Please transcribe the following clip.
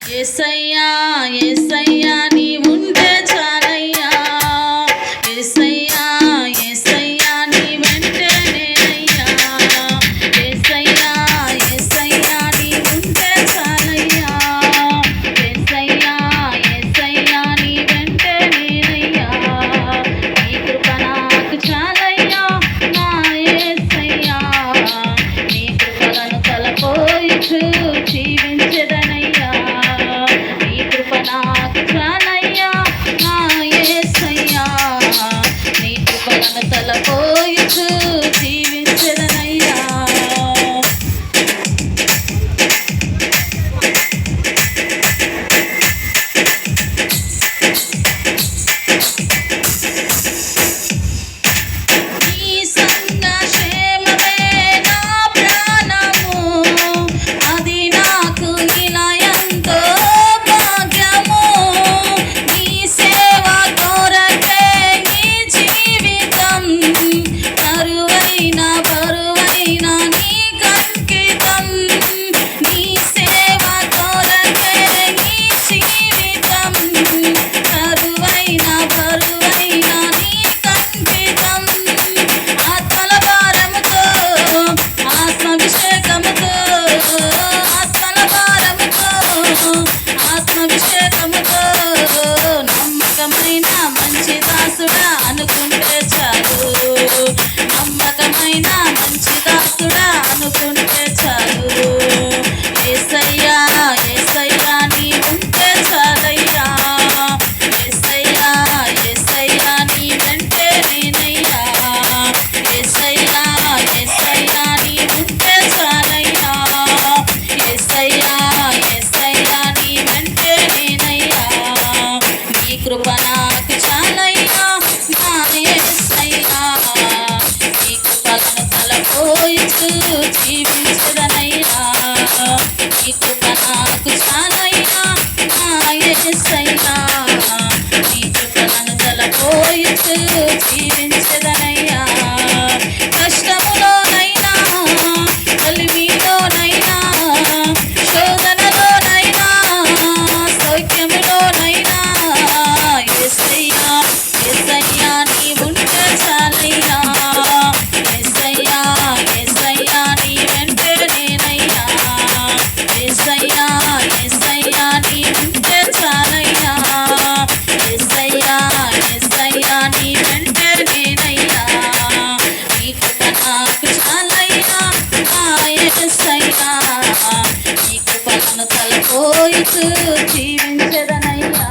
యేసయ్యా యేసయ్యా నీవుంటే చాలయ్యా యేసయ్యా యేసయ్యా నీ వెంటే నేనయ్యా యేసయ్యా యేసయ్యా నీవుంటే చాలయ్యా యేసయ్యా యేసయ్యా నీ వెంటే నేనయ్యా నీ కృప నాకు చాలయ్యా నా యేసయ్యా నీ కృపలను తలపోయిచు జీవించెదనయ్యా నీ కృప నాకు చాలయ్యా నా యేసయ్యా నీ కృపలను తలపోయిచు జీవించెదనయ్యా మంచి దాసుడా అనుకుంటే చాలు నమ్మకమైన మంచి దాసుడా అనుకుంటే చాలు యేసయ్యా యేసయ్యా నీవుంటే చాలయ్యా యేసయ్యా యేసయ్యా నీ వెంటే నేనయ్యా యేసయ్యా యేసయ్యా నీవుంటే చాలయ్యా యేసయ్యా యేసయ్యా నీ వెంటే నేనయ్యా నీ కృప నాకు చాలయ్యా నా యేసయ్యా నీ కృపలను తలపోయిచు జీవించెదనయ్యా నీ కృప నాకు చాలయ్యా నా యేసయ్యా నీ కృపలను తలపోయిచు జీవించెదనయ్యా కష్టములోనైనా కలిమిలోనైనా శోధనలోనైనా సౌఖ్యములోనైనా యేసయ్యా యేసయ్యా నీవుంటే చాలయ్యా యేసయ్యా యేసయ్యా నీ వెంటే నేనయ్యా యేసయ్యా యేసయ్యా నీవుంటే చాలయ్యా యేసయ్యా యేసయ్యా నీ వెంటే నేనయ్యా నీ కృప నాకు చాలయ్యా నా యేసయ్యా నీ కృపలను తలపోయిచు జీవించెదనయ్యా